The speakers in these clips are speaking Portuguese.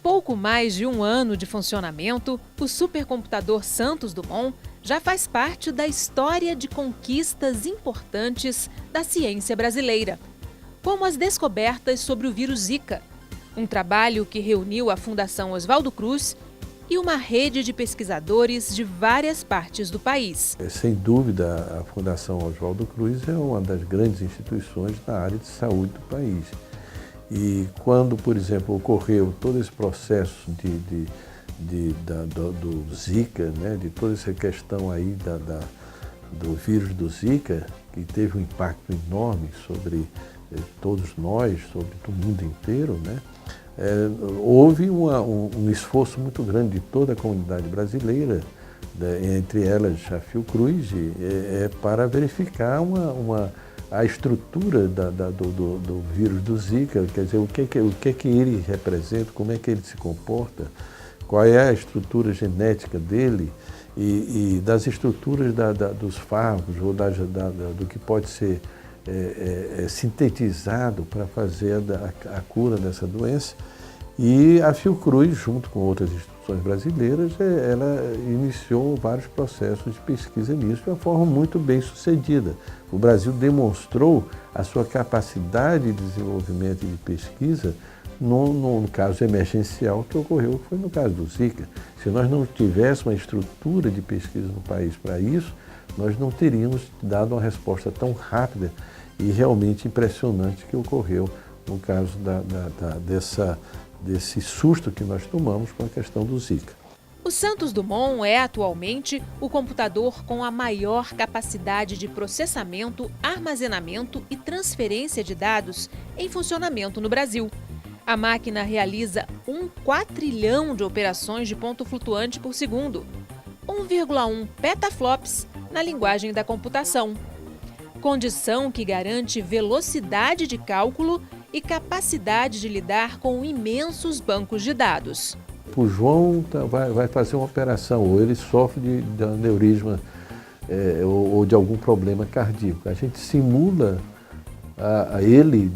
pouco mais de um ano de funcionamento, o supercomputador Santos Dumont já faz parte da história de conquistas importantes da ciência brasileira, como as descobertas sobre o vírus Zika, um trabalho que reuniu a Fundação Oswaldo Cruz e uma rede de pesquisadores de várias partes do país. Sem dúvida, a Fundação Oswaldo Cruz é uma das grandes instituições na área de saúde do país. E quando, por exemplo, ocorreu todo esse processo do Zika, né, de toda essa questão aí do vírus do Zika, que teve um impacto enorme sobre todos nós, sobre o mundo inteiro, né, houve um esforço muito grande de toda a comunidade brasileira, entre elas a Fiocruz, para verificar a estrutura do vírus do Zika, quer dizer, o que ele representa, como é que ele se comporta, qual é a estrutura genética dele e das estruturas dos fármacos ou do que pode ser sintetizado para fazer a cura dessa doença. E a Fiocruz, junto com outras instituições brasileiras, ela iniciou vários processos de pesquisa nisso de uma forma muito bem sucedida. O Brasil demonstrou a sua capacidade de desenvolvimento e de pesquisa no caso emergencial que ocorreu, que foi no caso do Zika. Se nós não tivéssemos uma estrutura de pesquisa no país para isso, nós não teríamos dado uma resposta tão rápida e realmente impressionante que ocorreu no caso desse susto que nós tomamos com a questão do Zika. O Santos Dumont é atualmente o computador com a maior capacidade de processamento, armazenamento e transferência de dados em funcionamento no Brasil. A máquina realiza 1 quatrilhão de operações de ponto flutuante por segundo, 1,1 petaflops na linguagem da computação. Condição que garante velocidade de cálculo e capacidade de lidar com imensos bancos de dados. O João vai fazer uma operação, ou ele sofre de aneurisma ou de algum problema cardíaco. A gente simula a ele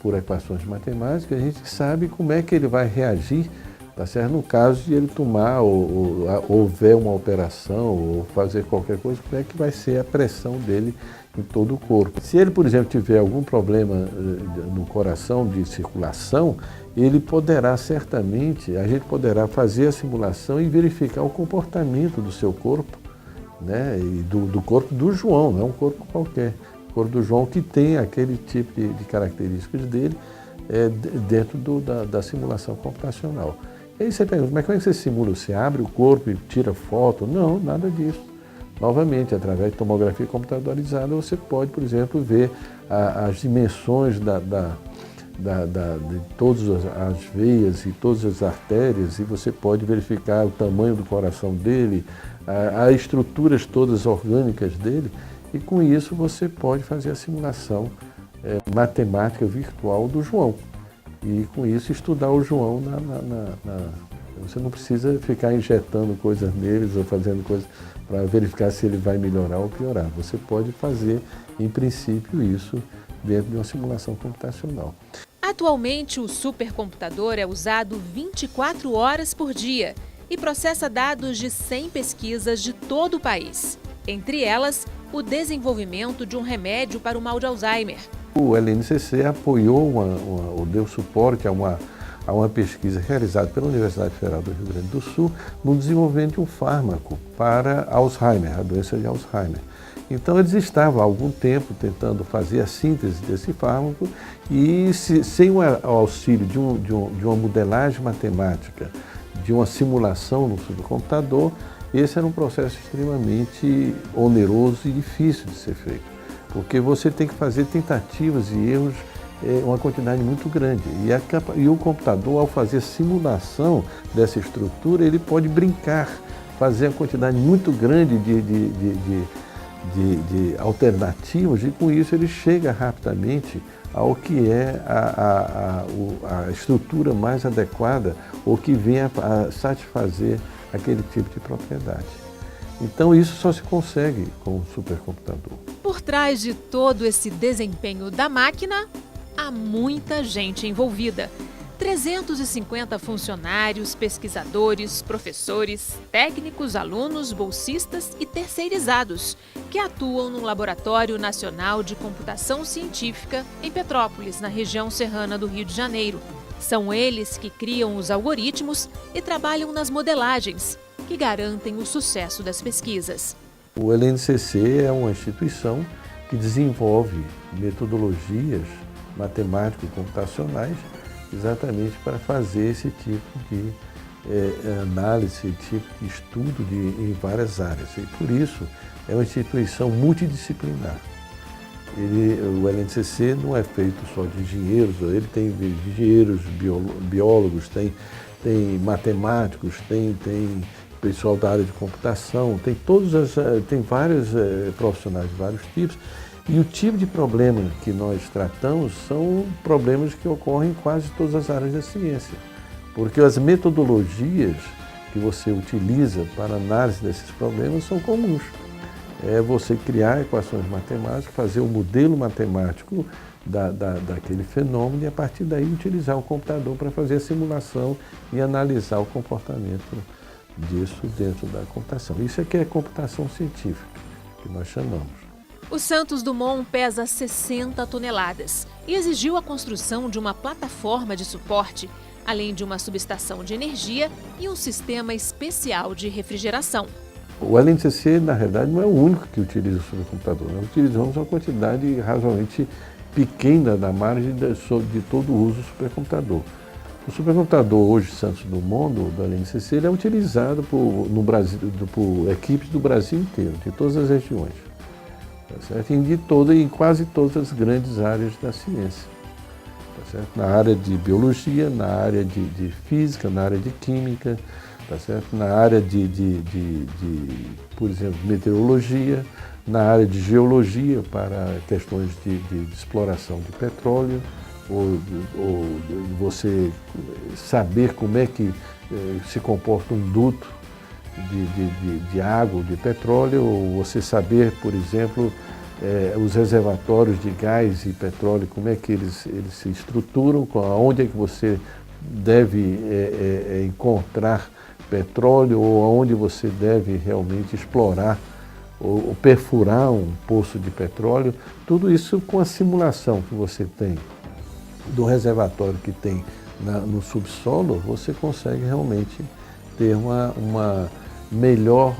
por equações matemáticas, a gente sabe como é que ele vai reagir, tá certo? No caso de ele tomar ou houver uma operação ou fazer qualquer coisa, como é que vai ser a pressão dele em todo o corpo. Se ele, por exemplo, tiver algum problema no coração de circulação, ele poderá certamente, a gente poderá fazer a simulação e verificar o comportamento do seu corpo, né, e do corpo do João, não é um corpo qualquer. O corpo do João que tem aquele tipo de características dele dentro da simulação computacional. E aí você pergunta, mas como é que você simula? Você abre o corpo e tira foto? Não, nada disso. Novamente, através de tomografia computadorizada, você pode, por exemplo, ver as dimensões de todas as veias e todas as artérias, e você pode verificar o tamanho do coração dele, as estruturas todas orgânicas dele, e com isso você pode fazer a simulação matemática virtual do João. E com isso estudar o João Você não precisa ficar injetando coisas neles ou fazendo coisas para verificar se ele vai melhorar ou piorar. Você pode fazer, em princípio, isso dentro de uma simulação computacional. Atualmente, o supercomputador é usado 24 horas por dia e processa dados de 100 pesquisas de todo o país. Entre elas, o desenvolvimento de um remédio para o mal de Alzheimer. O LNCC apoiou ou deu suporte a uma pesquisa realizada pela Universidade Federal do Rio Grande do Sul no desenvolvimento de um fármaco para Alzheimer, a doença de Alzheimer. Então eles estavam há algum tempo tentando fazer a síntese desse fármaco e sem o auxílio de uma modelagem matemática, de uma simulação no supercomputador, esse era um processo extremamente oneroso e difícil de ser feito, porque você tem que fazer tentativas e erros uma quantidade muito grande. E o computador, ao fazer simulação dessa estrutura, ele pode brincar, fazer uma quantidade muito grande de alternativas, e com isso ele chega rapidamente ao que é a estrutura mais adequada ou que venha a satisfazer aquele tipo de propriedade. Então isso só se consegue com o supercomputador. Por trás de todo esse desempenho da máquina, há muita gente envolvida, 350 funcionários, pesquisadores, professores, técnicos, alunos, bolsistas e terceirizados que atuam no Laboratório Nacional de Computação Científica em Petrópolis, na região serrana do Rio de Janeiro. São eles que criam os algoritmos e trabalham nas modelagens, que garantem o sucesso das pesquisas. O LNCC é uma instituição que desenvolve metodologias matemático-computacionais exatamente para fazer esse tipo de análise, esse tipo de estudo em várias áreas. E por isso é uma instituição multidisciplinar. O LNCC não é feito só de engenheiros, ele tem engenheiros, biólogos, tem matemáticos, tem pessoal da área de computação, tem vários profissionais de vários tipos. E o tipo de problema que nós tratamos são problemas que ocorrem em quase todas as áreas da ciência. Porque as metodologias que você utiliza para análise desses problemas são comuns. É você criar equações matemáticas, fazer um modelo matemático daquele fenômeno e a partir daí utilizar o computador para fazer a simulação e analisar o comportamento disso dentro da computação. Isso aqui é computação científica, que nós chamamos. O Santos Dumont pesa 60 toneladas e exigiu a construção de uma plataforma de suporte, além de uma subestação de energia e um sistema especial de refrigeração. O LNCC, na realidade, não é o único que utiliza o supercomputador. Nós utilizamos uma quantidade razoavelmente pequena da margem de todo o uso do supercomputador. O supercomputador hoje, Santos Dumont, do LNCC, ele é utilizado por equipes do Brasil inteiro, de todas as regiões. Tá certo? Em quase todas as grandes áreas da ciência. Tá certo? Na área de biologia, na área de física, na área de química, tá certo? Na área por exemplo, meteorologia, na área de geologia para questões de exploração de petróleo, ou você saber como é que se comporta um duto de água ou de petróleo, ou você saber, por exemplo, os reservatórios de gás e petróleo, como é que eles se estruturam, onde é que você deve encontrar petróleo ou onde você deve realmente explorar ou perfurar um poço de petróleo. Tudo isso com a simulação que você tem do reservatório que tem no subsolo, você consegue realmente ter uma melhor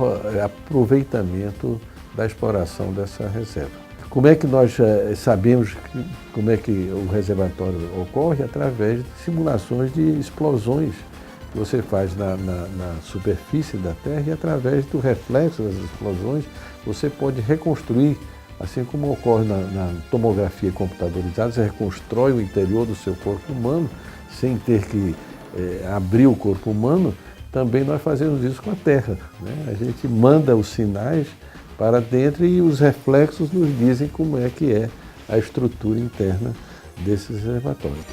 aproveitamento da exploração dessa reserva. Como é que nós sabemos como é que o reservatório ocorre? Através de simulações de explosões que você faz na superfície da Terra e através do reflexo das explosões você pode reconstruir, assim como ocorre na tomografia computadorizada, você reconstrói o interior do seu corpo humano sem ter que abrir o corpo humano. Também nós fazemos isso com a Terra, né? A gente manda os sinais para dentro e os reflexos nos dizem como é que é a estrutura interna desses reservatórios.